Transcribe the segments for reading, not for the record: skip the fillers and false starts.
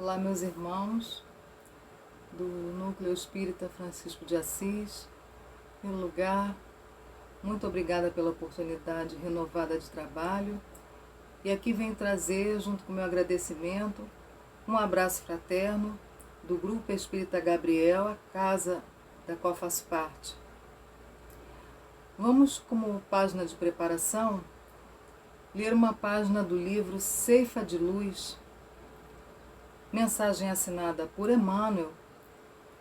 Olá, meus irmãos do Núcleo Espírita Francisco de Assis. Em primeiro lugar, muito obrigada pela oportunidade renovada de trabalho. E aqui venho trazer, junto com o meu agradecimento, um abraço fraterno do Grupo Espírita Gabriel, a casa da qual faço parte. Vamos, como página de preparação, ler uma página do livro Ceifa de Luz, mensagem assinada por Emmanuel,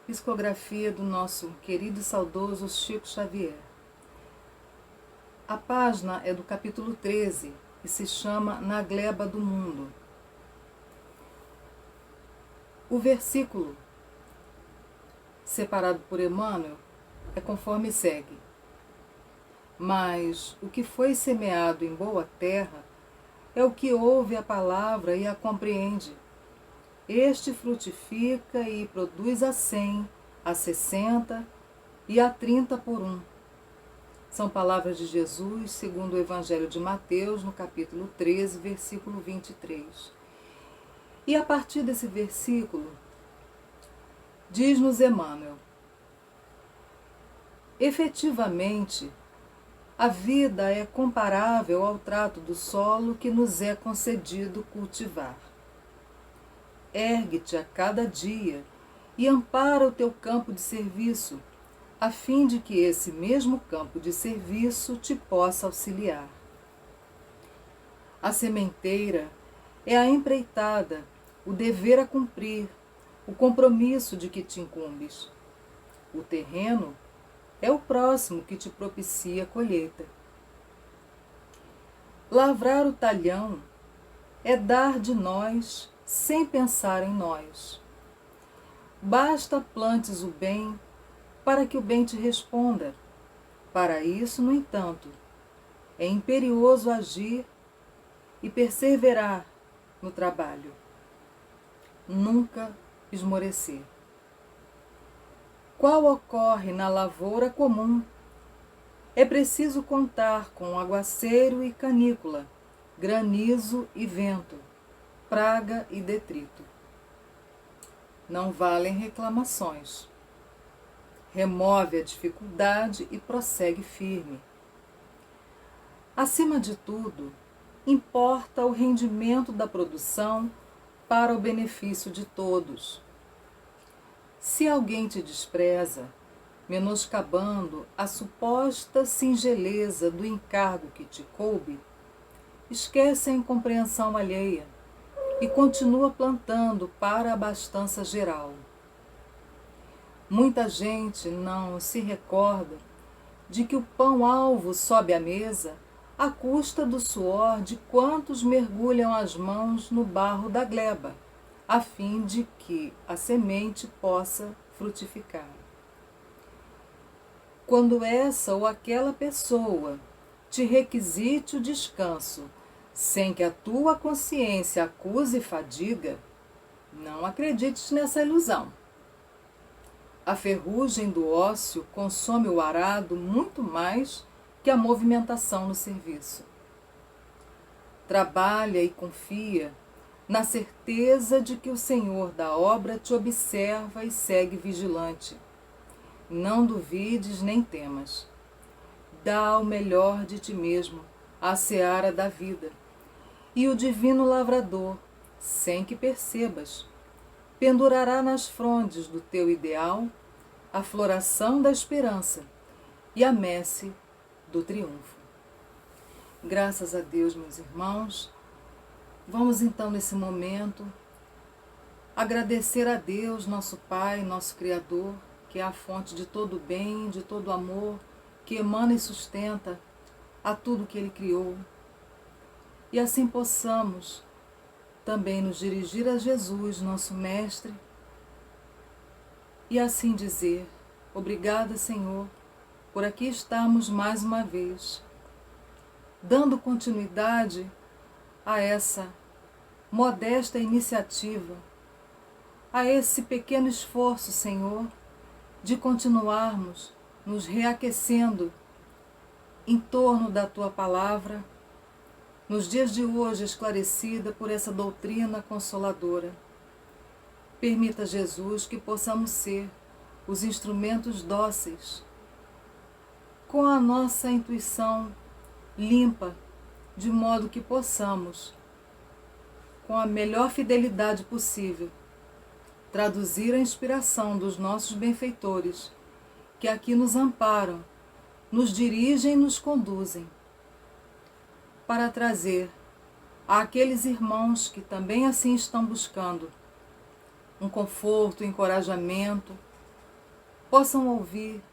psicografia do nosso querido e saudoso Chico Xavier. A página é do capítulo 13 e se chama Na Gleba do Mundo. O versículo separado por Emmanuel é conforme segue: Mas o que foi semeado em boa terra é o que ouve a palavra e a compreende. Este frutifica e produz a 100, a 60 e a 30 por um. São palavras de Jesus, segundo o Evangelho de Mateus, no capítulo 13, versículo 23. E a partir desse versículo, diz-nos Emmanuel: efetivamente, a vida é comparável ao trato do solo que nos é concedido cultivar. Ergue-te a cada dia e ampara o teu campo de serviço, a fim de que esse mesmo campo de serviço te possa auxiliar. A sementeira é a empreitada, o dever a cumprir, o compromisso de que te incumbes. O terreno é o próximo que te propicia a colheita. Lavrar o talhão é dar de nós sem pensar em nós. Basta plantes o bem para que o bem te responda. Para isso, no entanto, é imperioso agir e perseverar no trabalho. Nunca esmorecer. Qual ocorre na lavoura comum, é preciso contar com aguaceiro e canícula, granizo e vento, praga e detrito. Não valem reclamações. Remove a dificuldade e prossegue firme. Acima de tudo, importa o rendimento da produção para o benefício de todos. Se alguém te despreza, menoscabando a suposta singeleza do encargo que te coube, esquece a incompreensão alheia e continua plantando para a abastança geral. Muita gente não se recorda de que o pão-alvo sobe à mesa à custa do suor de quantos mergulham as mãos no barro da gleba, a fim de que a semente possa frutificar. Quando essa ou aquela pessoa te requisite o descanso, sem que a tua consciência acuse fadiga, não acredites nessa ilusão. A ferrugem do ócio consome o arado muito mais que a movimentação no serviço. Trabalha e confia na certeza de que o Senhor da obra te observa e segue vigilante. Não duvides nem temas. Dá o melhor de ti mesmo à seara da vida, e o divino lavrador, sem que percebas, pendurará nas frondes do teu ideal a floração da esperança e a messe do triunfo. Graças a Deus, meus irmãos, vamos então nesse momento agradecer a Deus, nosso Pai, nosso Criador, que é a fonte de todo bem, de todo amor, que emana e sustenta a tudo que Ele criou. E assim possamos também nos dirigir a Jesus, nosso Mestre, e assim dizer: obrigada, Senhor, por aqui estarmos mais uma vez, dando continuidade a essa modesta iniciativa, a esse pequeno esforço, Senhor, de continuarmos nos reaquecendo em torno da Tua Palavra, nos dias de hoje esclarecida por essa doutrina consoladora. Permita, Jesus, que possamos ser os instrumentos dóceis, com a nossa intuição limpa, de modo que possamos, com a melhor fidelidade possível, traduzir a inspiração dos nossos benfeitores, que aqui nos amparam, nos dirigem e nos conduzem, para trazer àqueles irmãos que também assim estão buscando um conforto, um encorajamento, possam ouvir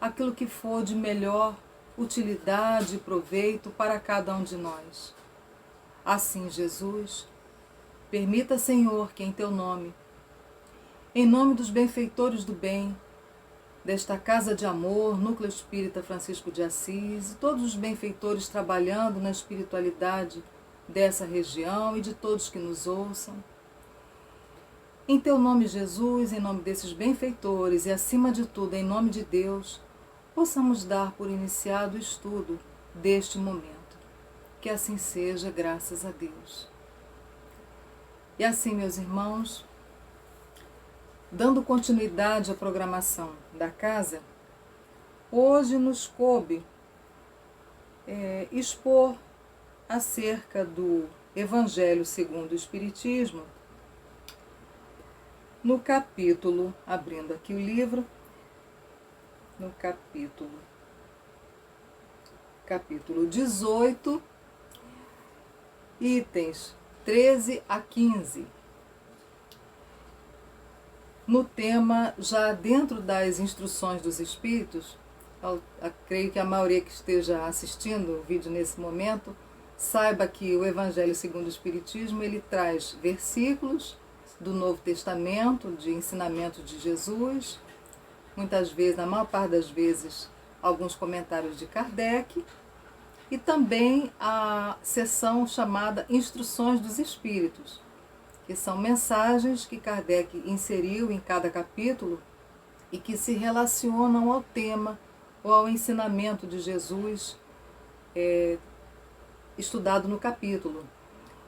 aquilo que for de melhor utilidade e proveito para cada um de nós. Assim, Jesus, permita, Senhor, que em Teu nome, em nome dos benfeitores do bem, desta Casa de Amor, Núcleo Espírita Francisco de Assis, e todos os benfeitores trabalhando na espiritualidade dessa região e de todos que nos ouçam, em Teu nome, Jesus, em nome desses benfeitores e, acima de tudo, em nome de Deus, possamos dar por iniciado o estudo deste momento. Que assim seja, graças a Deus. E assim, meus irmãos, dando continuidade à programação da casa, hoje nos coube expor acerca do Evangelho segundo o Espiritismo, no capítulo, abrindo aqui o livro, no capítulo 18, itens 13 a 15. No tema, já dentro das instruções dos Espíritos, eu creio que a maioria que esteja assistindo o vídeo nesse momento, saiba que o Evangelho segundo o Espiritismo, ele traz versículos do Novo Testamento, de ensinamento de Jesus, muitas vezes, na maior parte das vezes, alguns comentários de Kardec, e também a seção chamada Instruções dos Espíritos, que são mensagens que Kardec inseriu em cada capítulo e que se relacionam ao tema ou ao ensinamento de Jesus estudado no capítulo.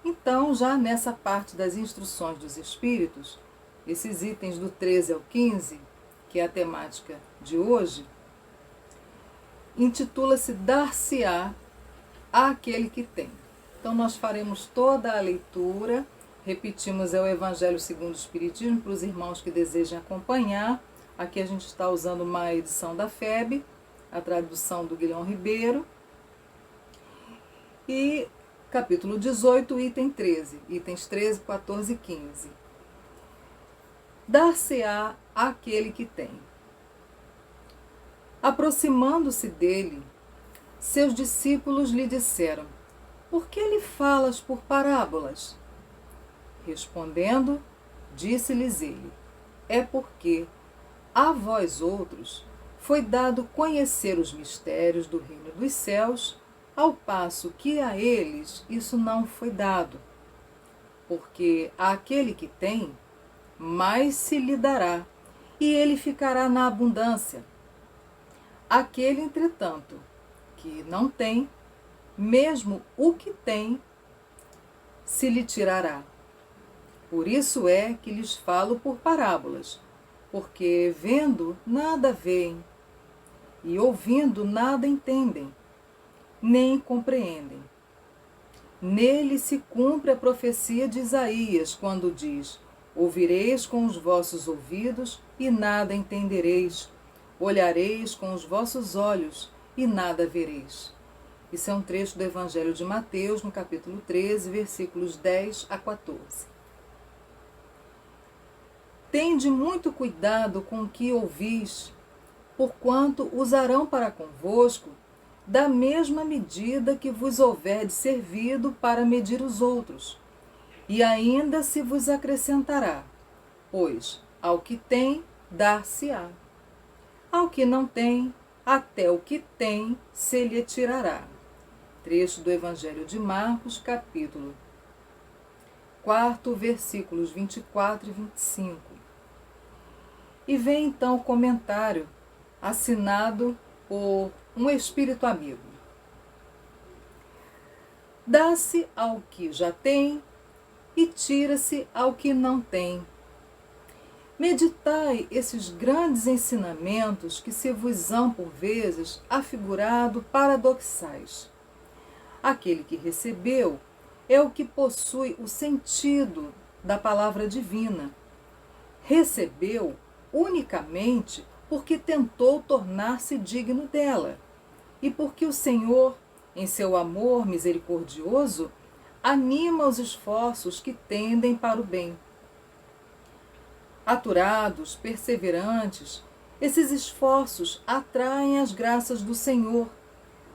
Então, já nessa parte das Instruções dos Espíritos, esses itens do 13 ao 15, que é a temática de hoje, intitula-se Dar-se-á àquele que tem. Então, nós faremos toda a leitura, repetimos, é o Evangelho segundo o Espiritismo, para os irmãos que desejem acompanhar. Aqui a gente está usando uma edição da FEB, a tradução do Guilhom Ribeiro, e capítulo 18, item 13, itens 13, 14 e 15. Dar-se-á àquele que tem. Aproximando-se dele, seus discípulos lhe disseram: por que lhe falas por parábolas? Respondendo, disse-lhes ele: é porque a vós outros foi dado conhecer os mistérios do reino dos céus, ao passo que a eles isso não foi dado. Porque àquele que tem, mais se lhe dará, e ele ficará na abundância. Aquele, entretanto, que não tem, mesmo o que tem, se lhe tirará. Por isso é que lhes falo por parábolas, porque vendo nada veem, e ouvindo nada entendem, nem compreendem. Nele se cumpre a profecia de Isaías, quando diz: ouvireis com os vossos ouvidos e nada entendereis, olhareis com os vossos olhos e nada vereis. Isso é um trecho do Evangelho de Mateus, no capítulo 13, versículos 10 a 14. Tende muito cuidado com o que ouvis, porquanto usarão para convosco da mesma medida que vos houver de servido para medir os outros, e ainda se vos acrescentará, pois ao que tem, dar-se-á. Ao que não tem, até o que tem se lhe tirará. Trecho do Evangelho de Marcos, capítulo 4, versículos 24 e 25. E vem então o comentário assinado por um espírito amigo. Dá-se ao que já tem e tira-se ao que não tem. Meditai esses grandes ensinamentos que se vos são por vezes afigurado paradoxais. Aquele que recebeu é o que possui o sentido da palavra divina. Recebeu unicamente porque tentou tornar-se digno dela e porque o Senhor, em seu amor misericordioso, anima os esforços que tendem para o bem. Aturados, perseverantes, esses esforços atraem as graças do Senhor.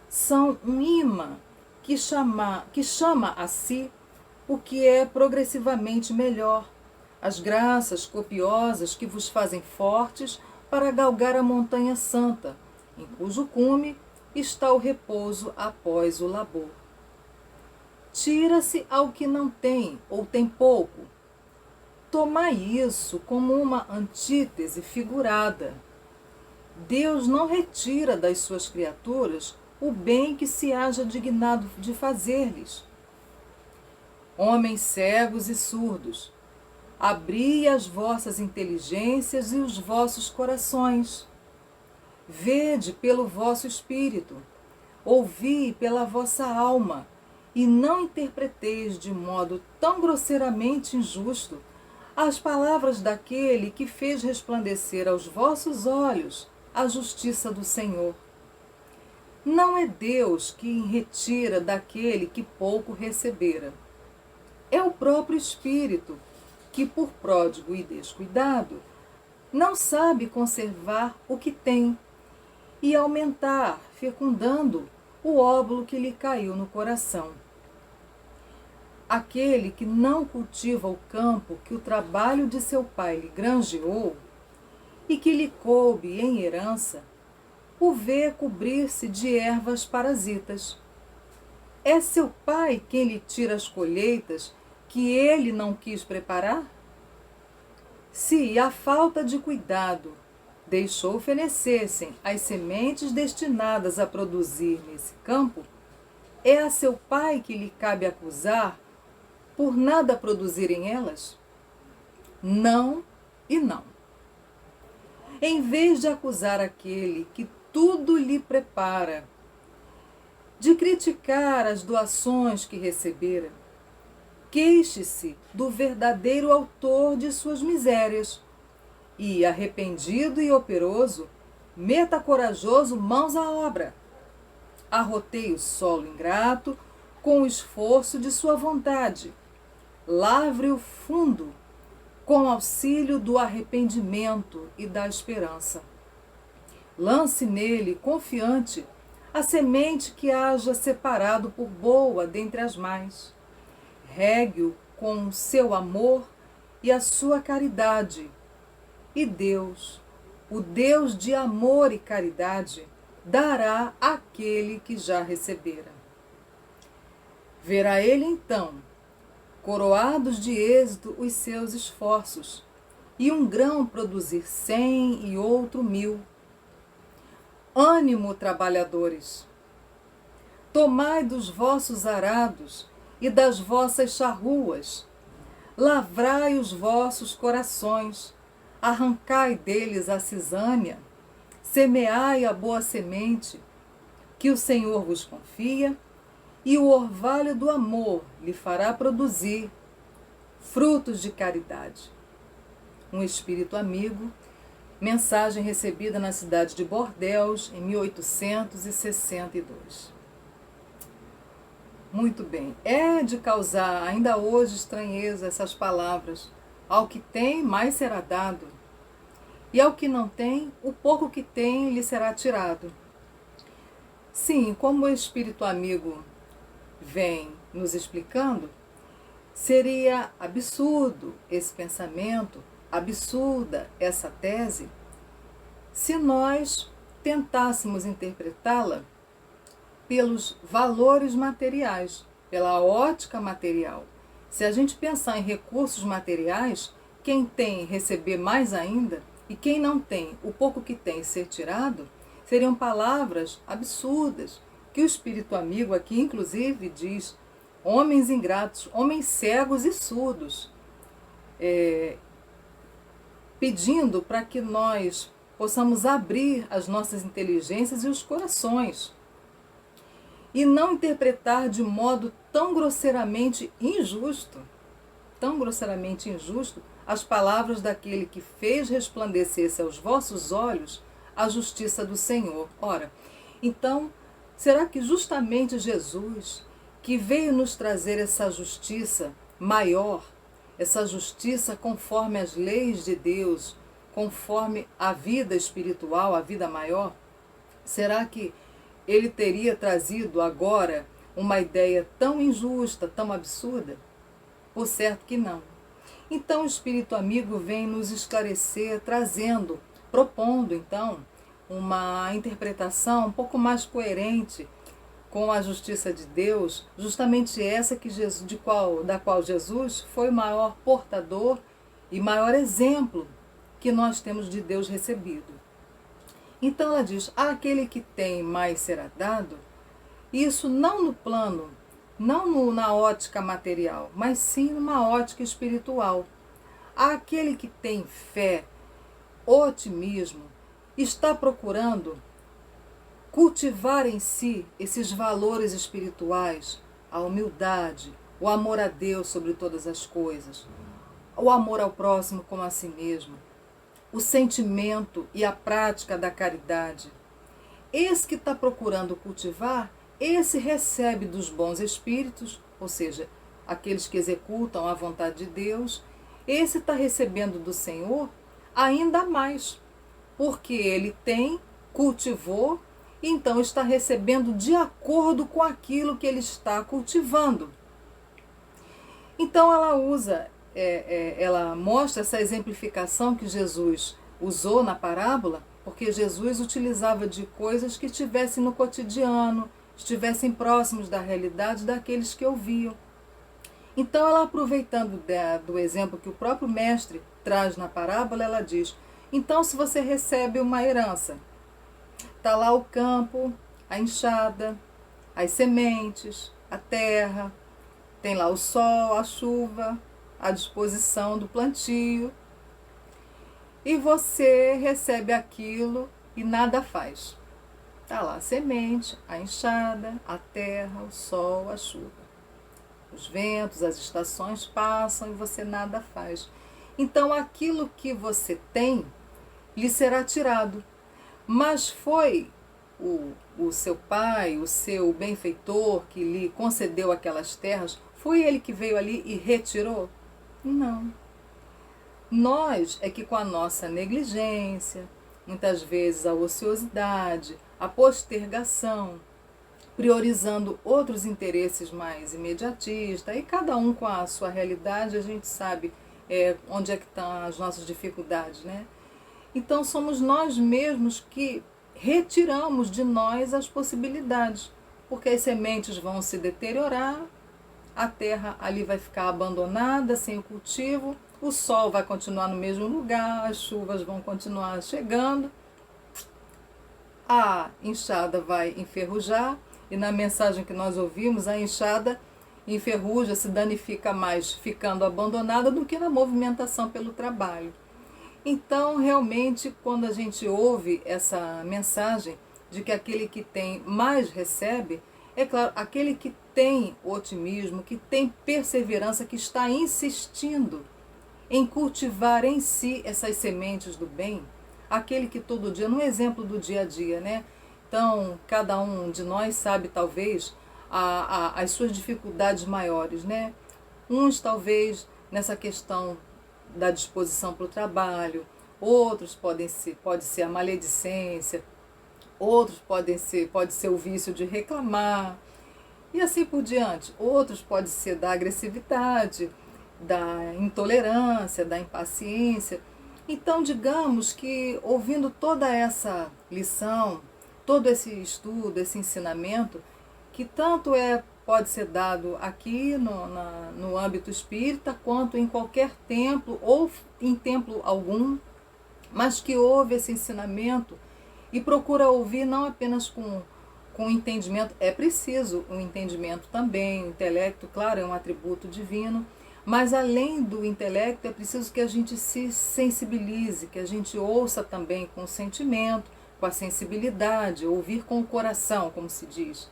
São um imã que chama a si o que é progressivamente melhor, as graças copiosas que vos fazem fortes para galgar a montanha santa, em cujo cume está o repouso após o labor. Tira-se ao que não tem ou tem pouco. Tomai isso como uma antítese figurada. Deus não retira das suas criaturas o bem que se haja dignado de fazer-lhes. Homens cegos e surdos, abri as vossas inteligências e os vossos corações. Vede pelo vosso espírito, ouvi pela vossa alma, e não interpreteis de modo tão grosseiramente injusto as palavras daquele que fez resplandecer aos vossos olhos a justiça do Senhor. Não é Deus que retira daquele que pouco recebera. É o próprio Espírito que, por pródigo e descuidado, não sabe conservar o que tem e aumentar, fecundando o óbolo que lhe caiu no coração. Aquele que não cultiva o campo que o trabalho de seu pai lhe granjeou e que lhe coube em herança, o vê cobrir-se de ervas parasitas. É seu pai quem lhe tira as colheitas que ele não quis preparar? Se a falta de cuidado deixou fenecer-se as sementes destinadas a produzir nesse campo, é a seu pai que lhe cabe acusar por nada produzirem elas? Não e não. Em vez de acusar aquele que tudo lhe prepara, de criticar as doações que recebera, queixe-se do verdadeiro autor de suas misérias e, arrependido e operoso, meta corajoso mãos à obra. Arroteie o solo ingrato com o esforço de sua vontade. Lavre-o fundo com auxílio do arrependimento e da esperança. Lance nele, confiante, a semente que haja separado por boa dentre as mais. Regue-o com o seu amor e a sua caridade. E Deus, o Deus de amor e caridade, dará àquele que já recebera. Verá ele então, coroados de êxito os seus esforços, e um grão produzir 100 e outro 1000. Ânimo, trabalhadores! Tomai dos vossos arados e das vossas charruas, lavrai os vossos corações, arrancai deles a cisânia, semeai a boa semente, que o Senhor vos confia, e o orvalho do amor lhe fará produzir frutos de caridade. Um espírito amigo, mensagem recebida na cidade de Bordeaux, em 1862. Muito bem, é de causar ainda hoje estranheza essas palavras. Ao que tem, mais será dado, e ao que não tem, o pouco que tem lhe será tirado. Sim, como o espírito amigo vem nos explicando, seria absurdo esse pensamento, absurda essa tese, se nós tentássemos interpretá-la pelos valores materiais, pela ótica material. Se a gente pensar em recursos materiais, quem tem receber mais ainda, e quem não tem, o pouco que tem ser tirado, seriam palavras absurdas, que o espírito amigo aqui inclusive diz: homens ingratos, homens cegos e surdos. pedindo para que nós possamos abrir as nossas inteligências e os corações e não interpretar de modo tão grosseiramente injusto as palavras daquele que fez resplandecer-se aos vossos olhos a justiça do Senhor. Ora, então, será que justamente Jesus, que veio nos trazer essa justiça maior, essa justiça conforme as leis de Deus, conforme a vida espiritual, a vida maior, será que ele teria trazido agora uma ideia tão injusta, tão absurda? Por certo que não. Então o Espírito Amigo vem nos esclarecer, propondo então uma interpretação um pouco mais coerente com a justiça de Deus, justamente essa da qual Jesus foi o maior portador e maior exemplo que nós temos de Deus recebido. Então ela diz, aquele que tem mais será dado, isso não no plano, na ótica material, mas sim numa ótica espiritual. Aquele que tem fé, otimismo, está procurando cultivar em si esses valores espirituais, a humildade, o amor a Deus sobre todas as coisas, o amor ao próximo como a si mesmo, o sentimento e a prática da caridade. Esse que está procurando cultivar, esse recebe dos bons espíritos, ou seja, aqueles que executam a vontade de Deus, esse está recebendo do Senhor ainda mais, porque ele cultivou, então está recebendo de acordo com aquilo que ele está cultivando. Então ela mostra essa exemplificação que Jesus usou na parábola, porque Jesus utilizava de coisas que estivessem no cotidiano, estivessem próximos da realidade daqueles que ouviam. Então ela, aproveitando do exemplo que o próprio mestre traz na parábola, ela diz, então se você recebe uma herança, está lá o campo, a enxada, as sementes, a terra, tem lá o sol, a chuva, à disposição do plantio, e você recebe aquilo e nada faz. Está lá a semente, a enxada, a terra, o sol, a chuva. Os ventos, as estações passam e você nada faz. Então aquilo que você tem lhe será tirado. Mas foi o seu pai, o seu benfeitor que lhe concedeu aquelas terras, foi ele que veio ali e retirou? Não. Nós é que com a nossa negligência, muitas vezes a ociosidade, a postergação, priorizando outros interesses mais imediatistas, e cada um com a sua realidade, a gente sabe onde é que estão as nossas dificuldades, né? Então somos nós mesmos que retiramos de nós as possibilidades, porque as sementes vão se deteriorar, a terra ali vai ficar abandonada, sem o cultivo, o sol vai continuar no mesmo lugar, as chuvas vão continuar chegando, a enxada vai enferrujar, e na mensagem que nós ouvimos, a enxada enferruja, se danifica mais ficando abandonada do que na movimentação pelo trabalho. Então, realmente, quando a gente ouve essa mensagem de que aquele que tem mais recebe, é claro, aquele que tem otimismo, que tem perseverança, que está insistindo em cultivar em si essas sementes do bem, aquele que todo dia, no exemplo do dia a dia, né? Então, cada um de nós sabe, talvez, as suas dificuldades maiores, né? Uns, talvez, nessa questão da disposição para o trabalho, outros pode ser a maledicência, outros pode ser o vício de reclamar, e assim por diante. Outros pode ser da agressividade, da intolerância, da impaciência. Então, digamos que, ouvindo toda essa lição, todo esse estudo, esse ensinamento, que tanto pode ser dado aqui no âmbito espírita, quanto em qualquer templo, ou em templo algum, mas que ouve esse ensinamento e procura ouvir não apenas com entendimento, é preciso um entendimento também, o intelecto, claro, é um atributo divino, Mas além do intelecto, é preciso que a gente se sensibilize, que a gente ouça também com o sentimento, com a sensibilidade, ouvir com o coração, como se diz.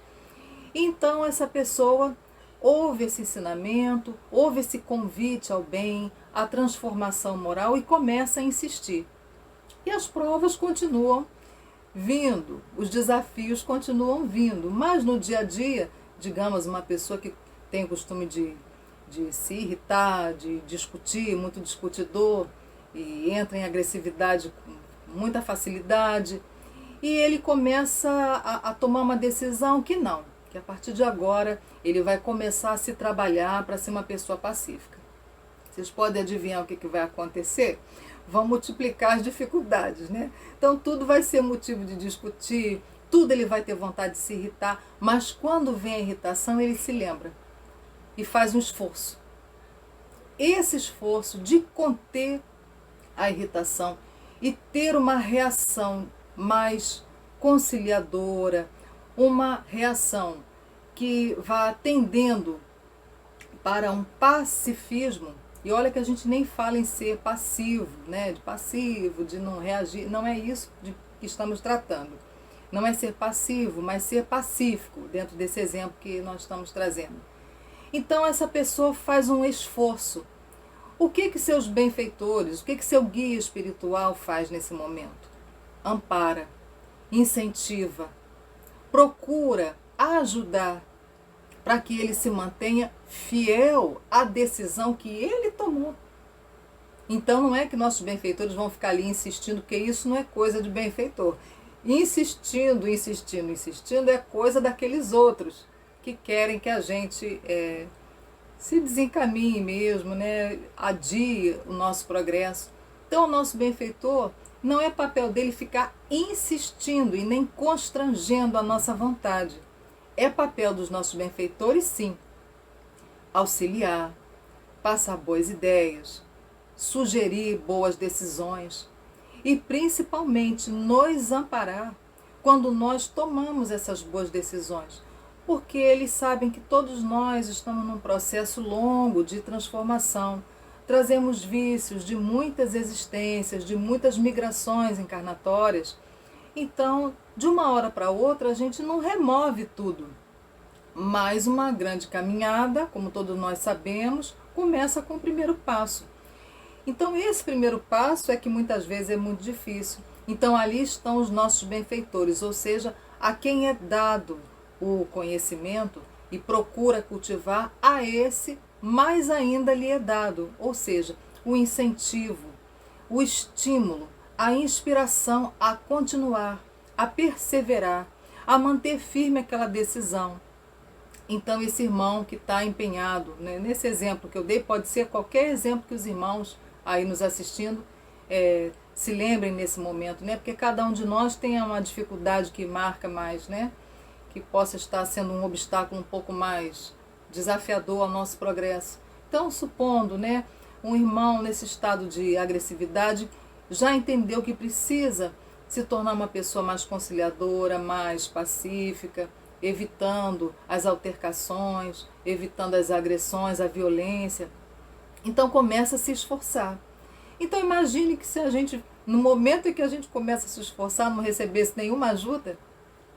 Então essa pessoa ouve esse ensinamento, ouve esse convite ao bem, à transformação moral e começa a insistir. E as provas continuam vindo, os desafios continuam vindo, mas no dia a dia, digamos, uma pessoa que tem o costume de se irritar, de discutir, muito discutidor, e entra em agressividade com muita facilidade, e ele começa a tomar uma decisão que não, que a partir de agora ele vai começar a se trabalhar para ser uma pessoa pacífica. Vocês podem adivinhar o que vai acontecer? Vão multiplicar as dificuldades, né? Então tudo vai ser motivo de discutir, tudo ele vai ter vontade de se irritar, mas quando vem a irritação ele se lembra e faz um esforço. Esse esforço de conter a irritação e ter uma reação mais conciliadora, uma reação que vá tendendo para um pacifismo. E olha que a gente nem fala em ser passivo, né? De passivo, de não reagir. Não é isso que estamos tratando. Não é ser passivo, mas ser pacífico, dentro desse exemplo que nós estamos trazendo. Então essa pessoa faz um esforço. O que seus benfeitores, o que seu guia espiritual faz nesse momento? Ampara, incentiva, procura ajudar para que ele se mantenha fiel à decisão que ele tomou. Então não é que nossos benfeitores vão ficar ali insistindo, porque isso não é coisa de benfeitor. Insistindo é coisa daqueles outros que querem que a gente se desencaminhe mesmo, né? Adie o nosso progresso. Então o nosso benfeitor, não é papel dele ficar insistindo e nem constrangendo a nossa vontade. É papel dos nossos benfeitores, sim, auxiliar, passar boas ideias, sugerir boas decisões e principalmente nos amparar quando nós tomamos essas boas decisões, porque eles sabem que todos nós estamos num processo longo de transformação. Trazemos vícios de muitas existências, de muitas migrações encarnatórias. Então, de uma hora para outra, a gente não remove tudo. Mas uma grande caminhada, como todos nós sabemos, começa com o primeiro passo. Então, esse primeiro passo é que muitas vezes é muito difícil. Então, ali estão os nossos benfeitores, ou seja, a quem é dado o conhecimento e procura cultivar, a esse mais ainda lhe é dado, ou seja, o incentivo, o estímulo, a inspiração a continuar, a perseverar, a manter firme aquela decisão. Então esse irmão que está empenhado, né, nesse exemplo que eu dei, pode ser qualquer exemplo que os irmãos aí nos assistindo se lembrem nesse momento, né? Porque cada um de nós tem uma dificuldade que marca mais, né? Que possa estar sendo um obstáculo um pouco mais desafiador ao nosso progresso. Então, supondo, né, um irmão nesse estado de agressividade já entendeu que precisa se tornar uma pessoa mais conciliadora, mais pacífica, evitando as altercações, evitando as agressões, a violência. Então começa a se esforçar. Então imagine que se a gente, no momento em que a gente começa a se esforçar, não recebesse nenhuma ajuda,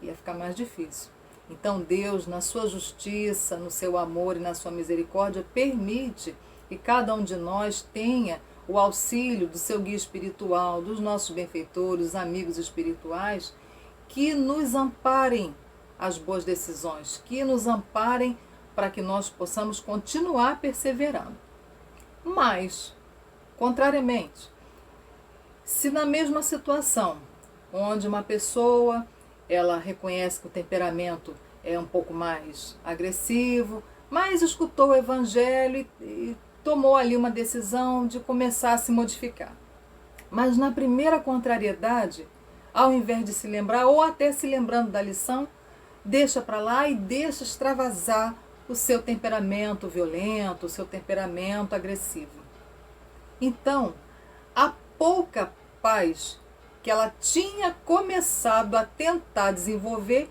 ia ficar mais difícil. Então Deus, na sua justiça, no seu amor e na sua misericórdia, permite que cada um de nós tenha o auxílio do seu guia espiritual, dos nossos benfeitores, amigos espirituais, que nos amparem as boas decisões, que nos amparem para que nós possamos continuar perseverando. Mas, contrariamente, se na mesma situação, onde uma pessoa ela reconhece que o temperamento é um pouco mais agressivo, mas escutou o Evangelho e tomou ali uma decisão de começar a se modificar. Mas na primeira contrariedade, ao invés de se lembrar, ou até se lembrando da lição, deixa para lá e deixa extravasar o seu temperamento violento, o seu temperamento agressivo. Então, a pouca paz que ela tinha começado a tentar desenvolver,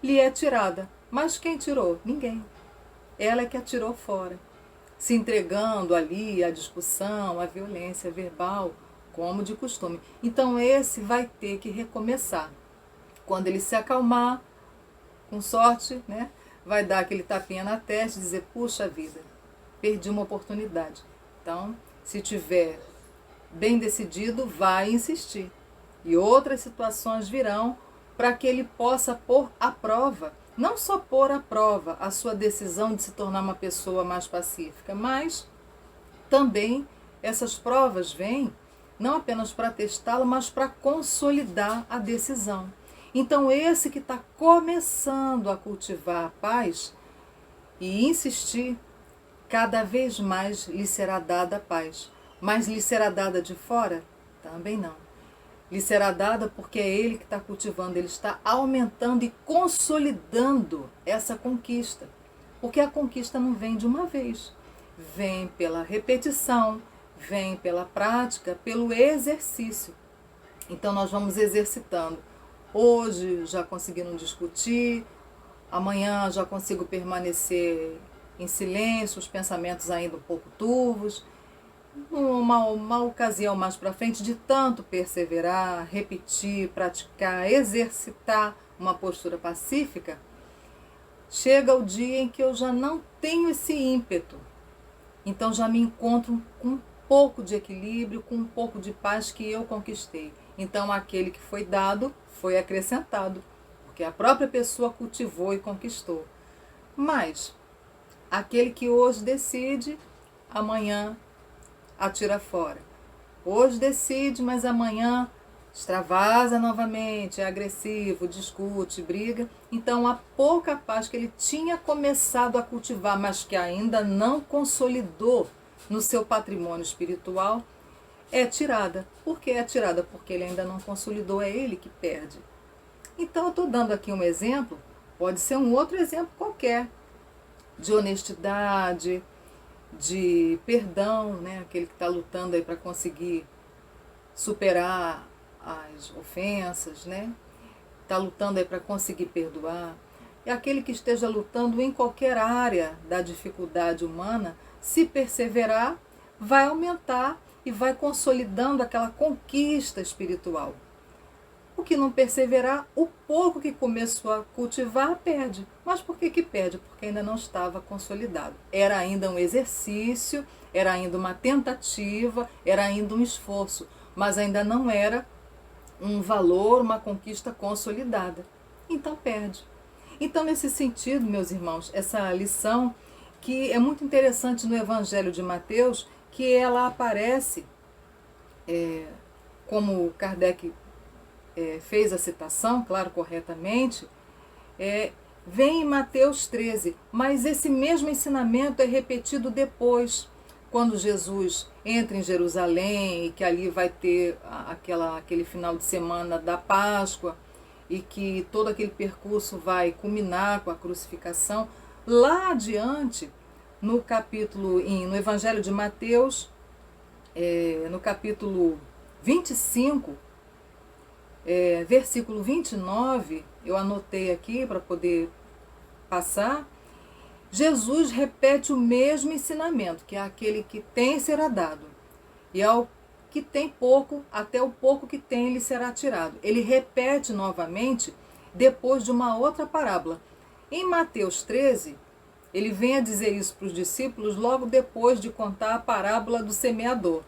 lhe é tirada. Mas quem tirou? Ninguém. Ela é que a tirou fora. se entregando ali à discussão, à violência verbal, como de costume. Então esse vai ter que recomeçar. Quando ele se acalmar, com sorte, né, vai dar aquele tapinha na testa e dizer, puxa vida, perdi uma oportunidade. Então, se tiver bem decidido, vai insistir. E outras situações virão para que ele possa pôr à prova, não só pôr à prova a sua decisão de se tornar uma pessoa mais pacífica, mas também essas provas vêm não apenas para testá-lo, mas para consolidar a decisão. Então esse que está começando a cultivar a paz e insistir, cada vez mais lhe será dada a paz. Mas lhe será dada de fora? Também não. Lhe será dada porque é ele que está cultivando, ele está aumentando e consolidando essa conquista. Porque a conquista não vem de uma vez, vem pela repetição, vem pela prática, pelo exercício. Então nós vamos exercitando. Hoje já conseguiram discutir, amanhã já consigo permanecer em silêncio, os pensamentos ainda um pouco turvos. Uma ocasião mais para frente, de tanto perseverar, repetir, praticar, exercitar uma postura pacífica, chega o dia em que eu já não tenho esse ímpeto. Então já me encontro com um pouco de equilíbrio, com um pouco de paz que eu conquistei. Então aquele que foi dado foi acrescentado, porque a própria pessoa cultivou e conquistou. Mas aquele que hoje decide, amanhã atira fora. Hoje decide, mas amanhã extravasa novamente, é agressivo, discute, briga. Então a pouca paz que ele tinha começado a cultivar, mas que ainda não consolidou no seu patrimônio espiritual, é tirada. Por que é tirada? Porque ele ainda não consolidou, é ele que perde. Então eu estou dando aqui um exemplo, pode ser um outro exemplo qualquer, de honestidade, de perdão, né? Aquele que está lutando aí para conseguir superar as ofensas, né? Está lutando aí para conseguir perdoar. É aquele que esteja lutando em qualquer área da dificuldade humana, se perseverar, vai aumentar e vai consolidando aquela conquista espiritual. O que não perseverar, o pouco que começou a cultivar, perde. Mas por que perde? Porque ainda não estava consolidado. Era ainda um exercício, era ainda uma tentativa, era ainda um esforço, mas ainda não era um valor, uma conquista consolidada. Então perde. Então, nesse sentido, meus irmãos, essa lição que é muito interessante no Evangelho de Mateus, que ela aparece, como Kardec fez a citação, claro, corretamente, vem em Mateus 13, mas esse mesmo ensinamento é repetido depois, quando Jesus entra em Jerusalém e que ali vai ter aquele final de semana da Páscoa e que todo aquele percurso vai culminar com a crucificação. Lá adiante, no Evangelho de Mateus, no capítulo 25, versículo 29, eu anotei aqui para poder passar, Jesus repete o mesmo ensinamento, que é aquele que tem será dado, e ao que tem pouco, até o pouco que tem lhe será tirado. Ele repete novamente depois de uma outra parábola. Em Mateus 13, ele vem a dizer isso para os discípulos logo depois de contar a parábola do semeador,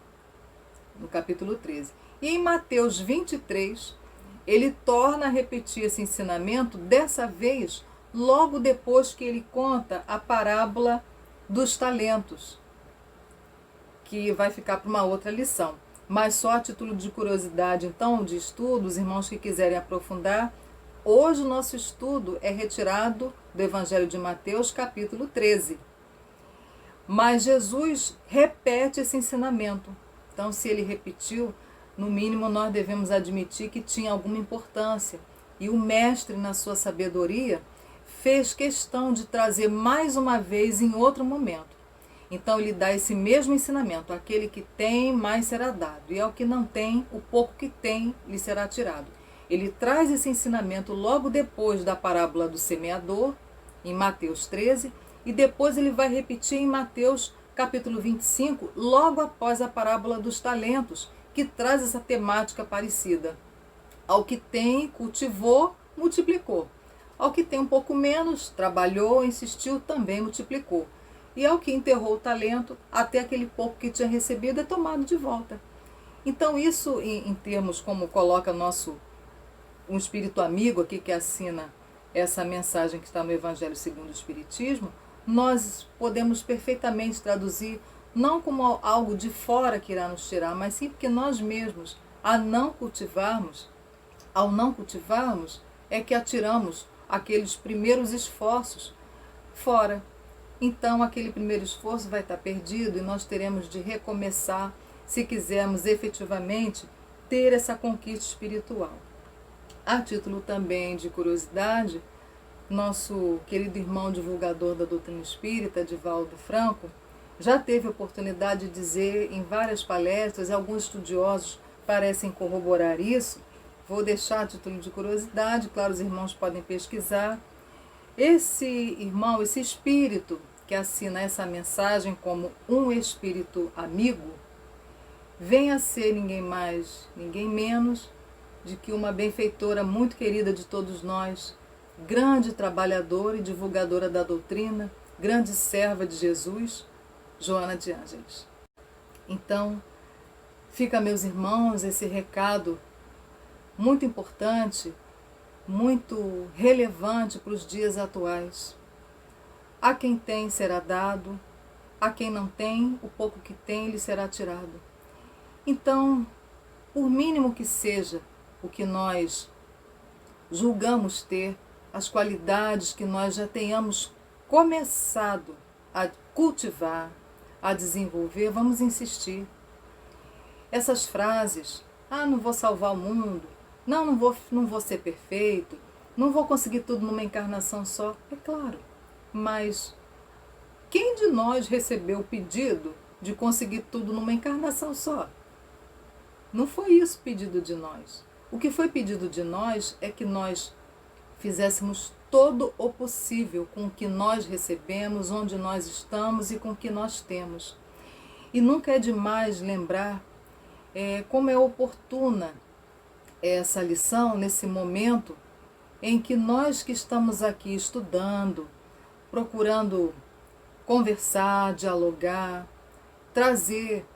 no capítulo 13. E em Mateus 23, ele torna a repetir esse ensinamento, dessa vez, logo depois que ele conta a parábola dos talentos, que vai ficar para uma outra lição. Mas só a título de curiosidade, então, de estudo, os irmãos que quiserem aprofundar, hoje o nosso estudo é retirado do Evangelho de Mateus, capítulo 13. Mas Jesus repete esse ensinamento. Então, se ele repetiu, no mínimo nós devemos admitir que tinha alguma importância. E o mestre, na sua sabedoria, fez questão de trazer mais uma vez em outro momento. Então ele dá esse mesmo ensinamento: aquele que tem, mais será dado, e ao que não tem, o pouco que tem lhe será tirado. Ele traz esse ensinamento logo depois da parábola do semeador, em Mateus 13, e depois ele vai repetir em Mateus capítulo 25, logo após a parábola dos talentos, que traz essa temática parecida. Ao que tem, cultivou, multiplicou. Ao que tem um pouco menos, trabalhou, insistiu, também multiplicou. E ao que enterrou o talento, até aquele pouco que tinha recebido é tomado de volta. Então isso, em termos como coloca um espírito amigo aqui que assina essa mensagem que está no Evangelho segundo o Espiritismo, nós podemos perfeitamente traduzir não como algo de fora que irá nos tirar, mas sim porque nós mesmos, ao não cultivarmos, é que atiramos aqueles primeiros esforços fora. Então aquele primeiro esforço vai estar perdido e nós teremos de recomeçar se quisermos efetivamente ter essa conquista espiritual. A título também de curiosidade, nosso querido irmão divulgador da doutrina espírita, Divaldo Franco, já teve a oportunidade de dizer em várias palestras, e alguns estudiosos parecem corroborar isso. Vou deixar a título de curiosidade, claro, os irmãos podem pesquisar. Esse irmão, esse espírito que assina essa mensagem como um espírito amigo, vem a ser ninguém mais, ninguém menos de que uma benfeitora muito querida de todos nós, grande trabalhadora e divulgadora da doutrina, grande serva de Jesus, Joana de Ângeles. Então, fica, meus irmãos, esse recado muito importante, muito relevante para os dias atuais. A quem tem será dado, a quem não tem, o pouco que tem lhe será tirado. Então, por mínimo que seja o que nós julgamos ter, as qualidades que nós já tenhamos começado a cultivar, a desenvolver, vamos insistir. Essas frases, não vou salvar o mundo, não vou ser perfeito, não vou conseguir tudo numa encarnação só, é claro. Mas quem de nós recebeu o pedido de conseguir tudo numa encarnação só? Não foi isso pedido de nós. O que foi pedido de nós é que nós fizéssemos todo o possível com o que nós recebemos, onde nós estamos e com o que nós temos. E nunca é demais lembrar como é oportuna essa lição nesse momento em que nós que estamos aqui estudando, procurando conversar, dialogar, trazer,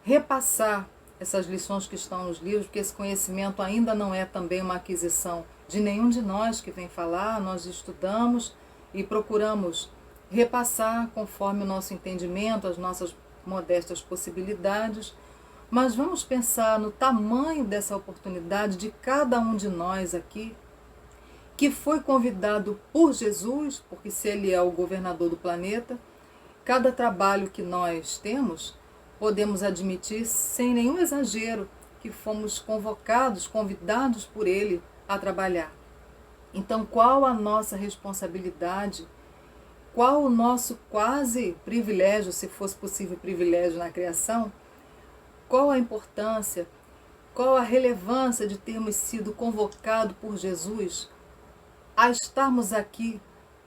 repassar essas lições que estão nos livros, porque esse conhecimento ainda não é também uma aquisição de nenhum de nós que vem falar, nós estudamos e procuramos repassar conforme o nosso entendimento, as nossas modestas possibilidades, mas vamos pensar no tamanho dessa oportunidade de cada um de nós aqui, que foi convidado por Jesus, porque se Ele é o governador do planeta, cada trabalho que nós temos, podemos admitir sem nenhum exagero que fomos convocados, convidados por Ele a trabalhar. Então, qual a nossa responsabilidade? Qual o nosso quase privilégio, se fosse possível privilégio na criação? Qual a importância, qual a relevância de termos sido convocados por Jesus a estarmos aqui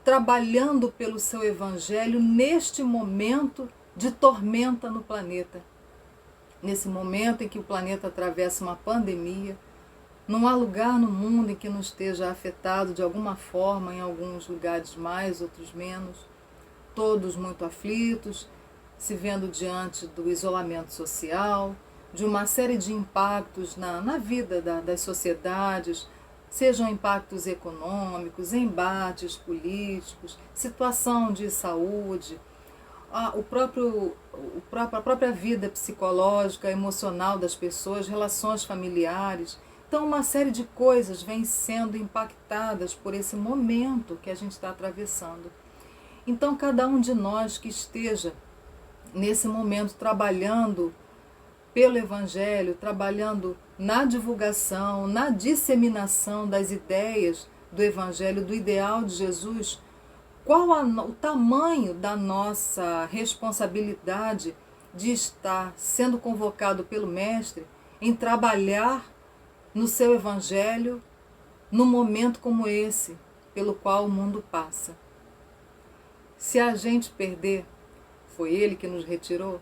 trabalhando pelo seu Evangelho neste momento de tormenta no planeta. Nesse momento em que o planeta atravessa uma pandemia, não há lugar no mundo em que não esteja afetado de alguma forma, em alguns lugares mais, outros menos, todos muito aflitos, se vendo diante do isolamento social, de uma série de impactos na vida das sociedades, sejam impactos econômicos, embates políticos, situação de saúde, a própria vida psicológica, emocional das pessoas, relações familiares. Então, uma série de coisas vem sendo impactadas por esse momento que a gente está atravessando. Então, cada um de nós que esteja nesse momento trabalhando pelo Evangelho, trabalhando na divulgação, na disseminação das ideias do Evangelho, do ideal de Jesus, qual o tamanho da nossa responsabilidade de estar sendo convocado pelo Mestre em trabalhar no seu Evangelho num momento como esse, pelo qual o mundo passa. Se a gente perder, Foi Ele que nos retirou?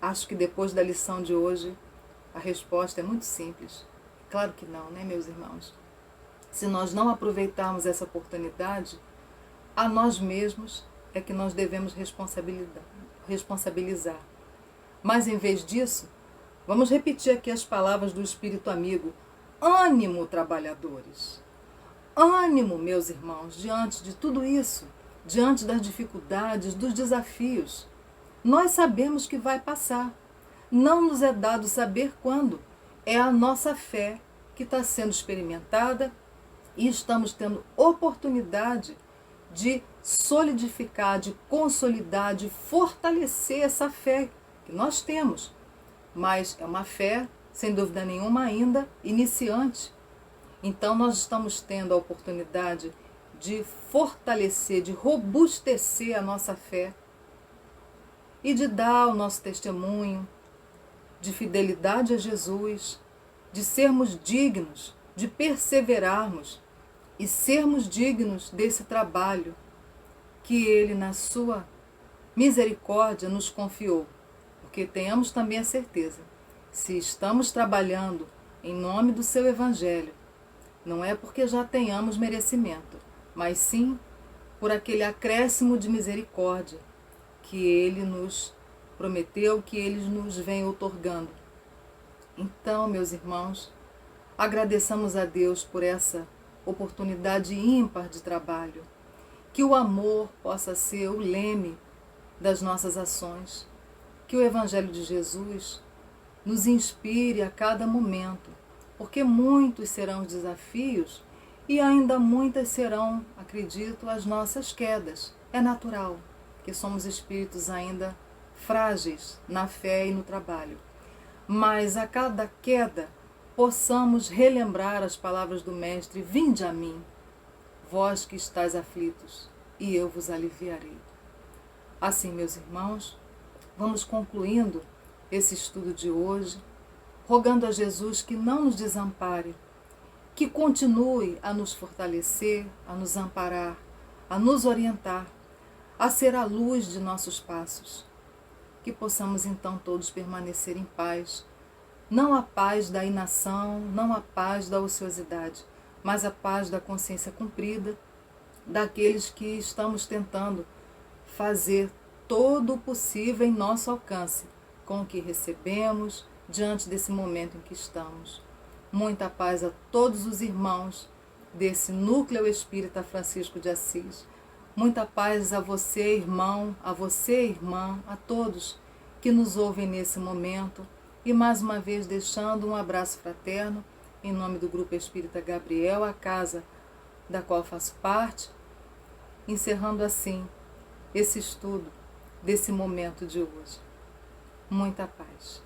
Acho que depois da lição de hoje, a resposta é muito simples. Claro que não, né, meus irmãos? Se nós não aproveitarmos essa oportunidade, a nós mesmos é que nós devemos responsabilizar. Mas em vez disso, vamos repetir aqui as palavras do Espírito amigo. Ânimo, trabalhadores! Ânimo, meus irmãos, diante de tudo isso, diante das dificuldades, dos desafios. Nós sabemos que vai passar. Não nos é dado saber quando. É a nossa fé que está sendo experimentada e estamos tendo oportunidade de solidificar, de consolidar, de fortalecer essa fé que nós temos. Mas é uma fé, sem dúvida nenhuma, ainda iniciante. Então nós estamos tendo a oportunidade de fortalecer, de robustecer a nossa fé e de dar o nosso testemunho de fidelidade a Jesus, de sermos dignos, de perseverarmos e sermos dignos desse trabalho que Ele, na sua misericórdia, nos confiou. Porque tenhamos também a certeza, se estamos trabalhando em nome do seu Evangelho, não é porque já tenhamos merecimento, mas sim por aquele acréscimo de misericórdia que Ele nos prometeu, que Ele nos vem outorgando. Então, meus irmãos, agradeçamos a Deus por essa oportunidade ímpar de trabalho. Que o amor possa ser o leme das nossas ações. Que o Evangelho de Jesus nos inspire a cada momento, porque muitos serão os desafios e ainda muitas serão, acredito, as nossas quedas. É natural, que somos espíritos ainda frágeis na fé e no trabalho. Mas a cada queda possamos relembrar as palavras do Mestre: vinde a mim, vós que estáis aflitos, e eu vos aliviarei. Assim, meus irmãos, vamos concluindo esse estudo de hoje, rogando a Jesus que não nos desampare, que continue a nos fortalecer, a nos amparar, a nos orientar, a ser a luz de nossos passos. Que possamos então todos permanecer em paz, não a paz da inação, não a paz da ociosidade, mas a paz da consciência cumprida, daqueles que estamos tentando fazer todo o possível em nosso alcance com o que recebemos diante desse momento em que estamos. Muita paz a todos os irmãos desse núcleo espírita Francisco de Assis. Muita paz a você, irmão, a você, irmã, a todos que nos ouvem nesse momento. E mais uma vez deixando um abraço fraterno em nome do Grupo Espírita Gabriel, a casa da qual faço parte, encerrando assim esse estudo desse momento de hoje. Muita paz.